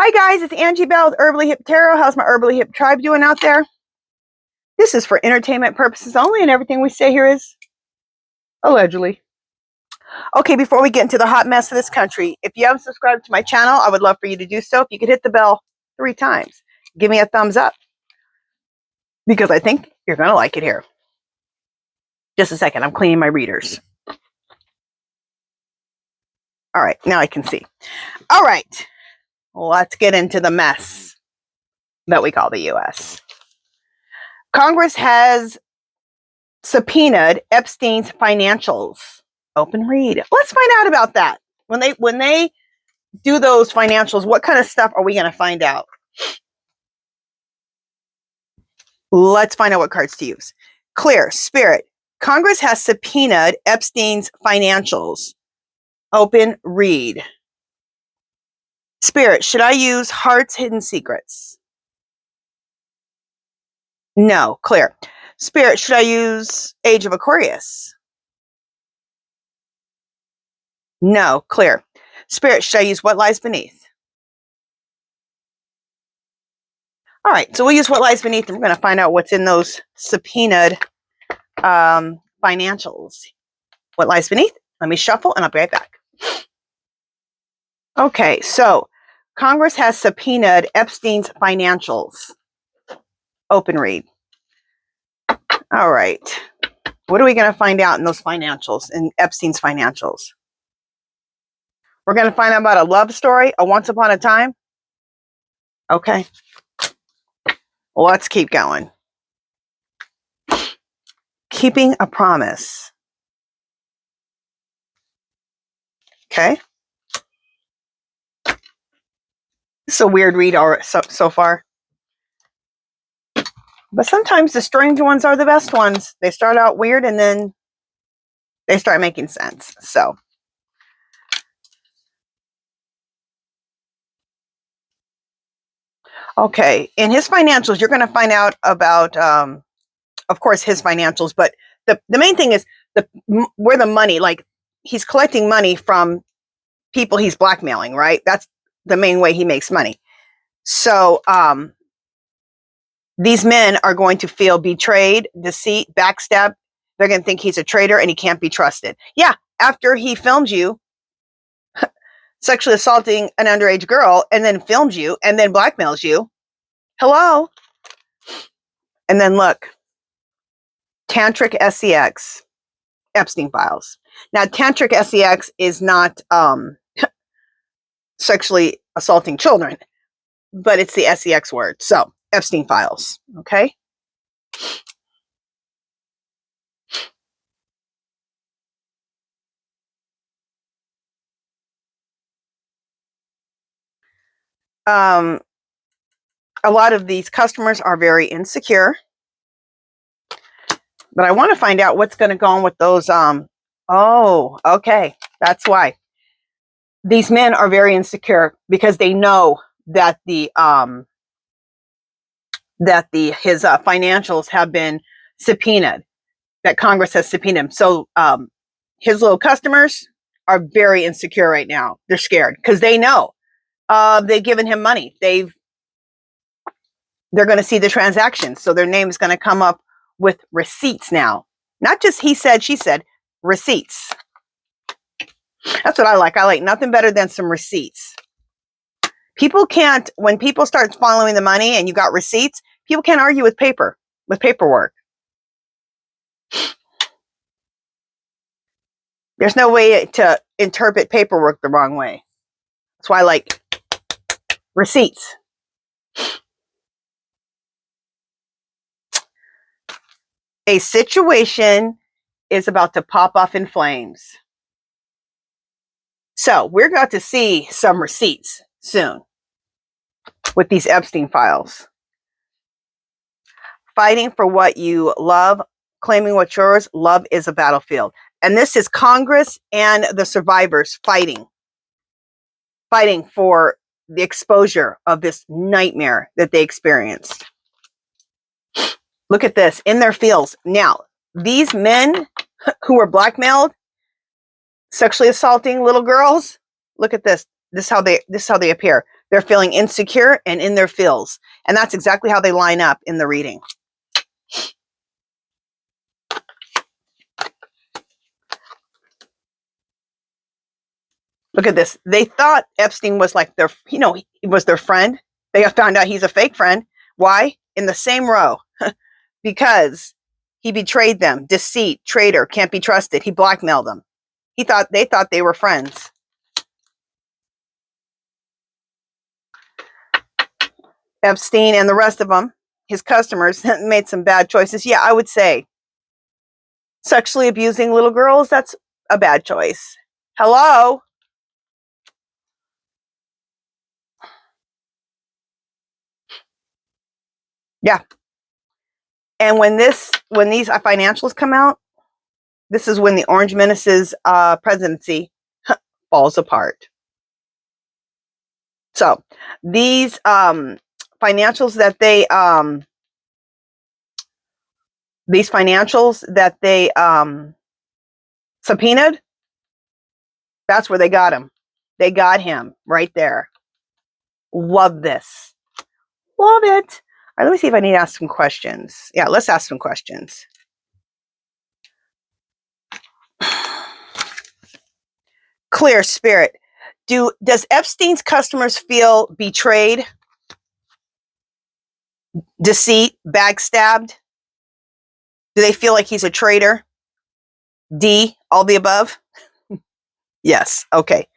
Hi guys, it's Angie Bell with HerballyHipTarot. How's my Herbally Hip tribe doing out there? This is for entertainment purposes only, and everything we say here is allegedly. Okay, before we get into the hot mess of this country, if you haven't subscribed to my channel, I would love for you to do so. If you could hit the bell 3 times, give me a thumbs up, because I think you're going to like it here. Just a second, I'm cleaning my readers. All right, now I can see. All right, let's get into the mess that we call the U.S. Congress has subpoenaed Epstein's financials. Open read. Let's find out about that. When they do those financials, what kind of stuff are we going to find out? Let's find out what cards to use. Clear. Spirit. Congress has subpoenaed Epstein's financials. Open read. Spirit. Should I use Heart's Hidden Secrets? No. Clear. Spirit. Should I use Age of Aquarius? No. Clear. Spirit. Should I use What Lies Beneath? All right, so we'll use What Lies Beneath, and we're going to find out what's in those subpoenaed financials. What lies beneath? Let me shuffle, and I'll be right back. Okay, so Congress has subpoenaed Epstein's financials. Open read. All right, what are we going to find out in those financials, in Epstein's financials? We're going to find out about a love story, a once upon a time. Okay. Let's keep going. Keeping a promise. Okay. This is a weird read so far. But sometimes the strange ones are the best ones. They start out weird and then they start making sense. So. Okay. In his financials, you're going to find out about, of course, his financials. But the main thing is where the money, like he's collecting money from people he's blackmailing, right? That's the main way he makes money. So these men are going to feel betrayed, deceit, backstab. They're going to think he's a traitor and he can't be trusted. Yeah, after he filmed you sexually assaulting an underage girl and then films you and then blackmails you. Hello? And then look, Tantric SEX, Epstein files. Now, Tantric SEX is not sexually assaulting children, but it's the SEX word. So, Epstein files, okay? A lot of these customers are very insecure, but I want to find out what's going to go on with those. Oh, okay. That's why these men are very insecure, because they know that his financials have been subpoenaed, that Congress has subpoenaed him. So his little customers are very insecure right now. They're scared because they know they've given him money. They're going to see the transactions. So their name is going to come up with receipts now. Not just he said, she said, receipts. That's what I like. I like nothing better than some receipts. People can't, when people start following the money and you got receipts, people can't argue with paperwork. There's no way to interpret paperwork the wrong way. That's why I like receipts. A situation is about to pop off in flames. So we're about to see some receipts soon with these Epstein files. Fighting for what you love, claiming what's yours. Love is a battlefield. And this is Congress and the survivors fighting for the exposure of this nightmare that they experienced. Look at this, in their fields. Now, these men who were blackmailed, sexually assaulting little girls, look at this. This is how they appear. They're feeling insecure and in their feels. And that's exactly how they line up in the reading. Look at this. They thought Epstein was like their, he was their friend. They found out he's a fake friend. Why? In the same row. Because he betrayed them. Deceit, traitor, can't be trusted. He blackmailed them. They thought they were friends. Epstein and the rest of them, his customers, made some bad choices. Yeah, I would say sexually abusing little girls, that's a bad choice. Hello? Yeah. And when these financials come out, this is when the Orange Menace's presidency falls apart. So these financials that they subpoenaed, that's where they got him. They got him right there. Love this. Love it. All right, let me see if I need to ask some questions. Yeah, let's ask some questions. Clear spirit. Does Epstein's customers feel betrayed, deceit, backstabbed? Do they feel like he's a traitor? D, all the above? Yes, okay.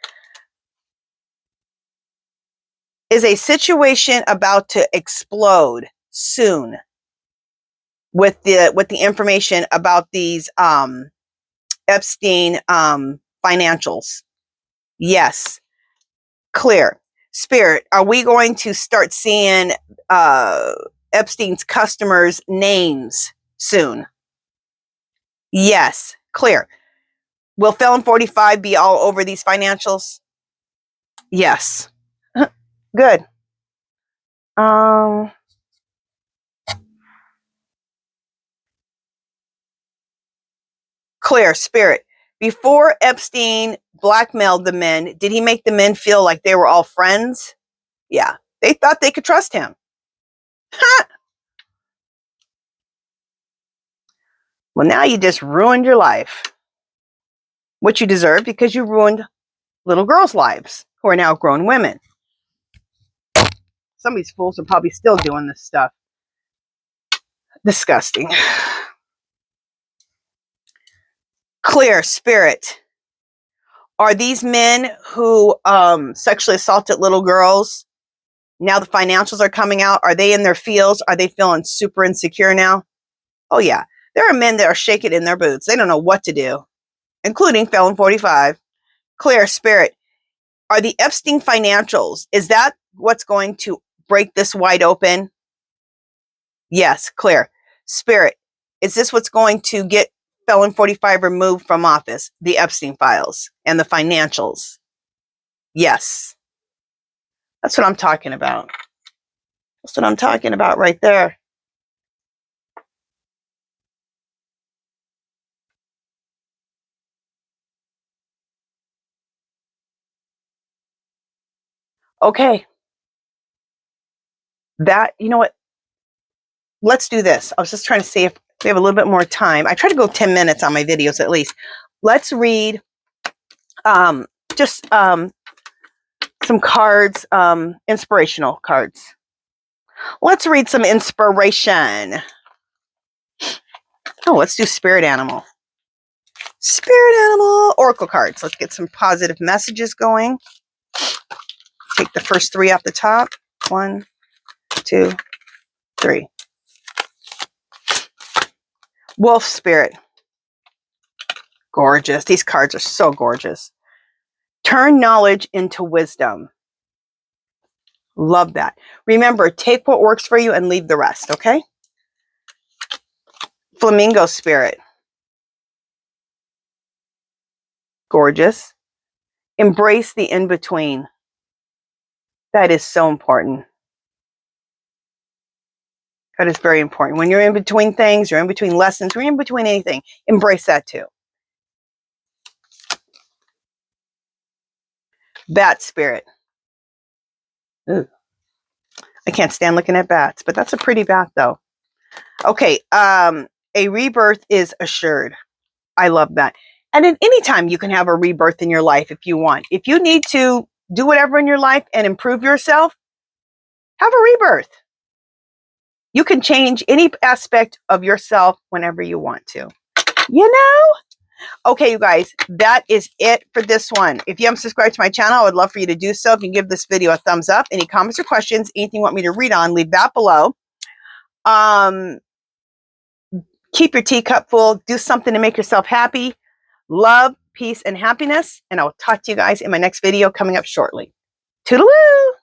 Is a situation about to explode soon with the information about these Epstein financials? Yes. Clear. Spirit, are we going to start seeing Epstein's customers' names soon? Yes. Clear. Will Felon 45 be all over these financials? Yes. Good. Clear. Spirit. Before Epstein blackmailed the men, did he make the men feel like they were all friends? Yeah. They thought they could trust him. Well, now you just ruined your life. What you deserve, because you ruined little girls' lives who are now grown women. Some of these fools are probably still doing this stuff. Disgusting. Clear. Spirit. Are these men who sexually assaulted little girls, now the financials are coming out, are they in their feels? Are they feeling super insecure now? Oh yeah. There are men that are shaking in their boots. They don't know what to do, including Felon 45. Clear. Spirit. Are the Epstein financials, is that what's going to break this wide open? Yes. Clear. Spirit. Is this what's going to get Felon 45 removed from office? The Epstein files and the financials? Yes. That's what I'm talking about. That's what I'm talking about right there. Okay. That, you know what? Let's do this. I was just trying to see if we have a little bit more time. I try to go 10 minutes on my videos at least. Let's read just some cards, inspirational cards. Let's read some inspiration. Oh, let's do spirit animal. Spirit animal oracle cards. Let's get some positive messages going. Take the first three off the top. 1, 2, 3. Wolf spirit. Gorgeous. These cards are so gorgeous. Turn knowledge into wisdom. Love that. Remember, take what works for you and leave the rest, okay? Flamingo spirit. Gorgeous. Embrace the in-between. That is so important. That is very important. When you're in between things, you're in between lessons, you're in between anything, embrace that too. Bat spirit. Ugh. I can't stand looking at bats, but that's a pretty bat though. Okay, a rebirth is assured. I love that. And at any time you can have a rebirth in your life if you want. If you need to do whatever in your life and improve yourself, have a rebirth. You can change any aspect of yourself whenever you want to. You know? Okay, you guys, that is it for this one. If you haven't subscribed to my channel, I would love for you to do so. If you can give this video a thumbs up, any comments or questions, anything you want me to read on, leave that below. Keep your teacup full. Do something to make yourself happy. Love, peace, and happiness. And I will talk to you guys in my next video coming up shortly. Toodaloo!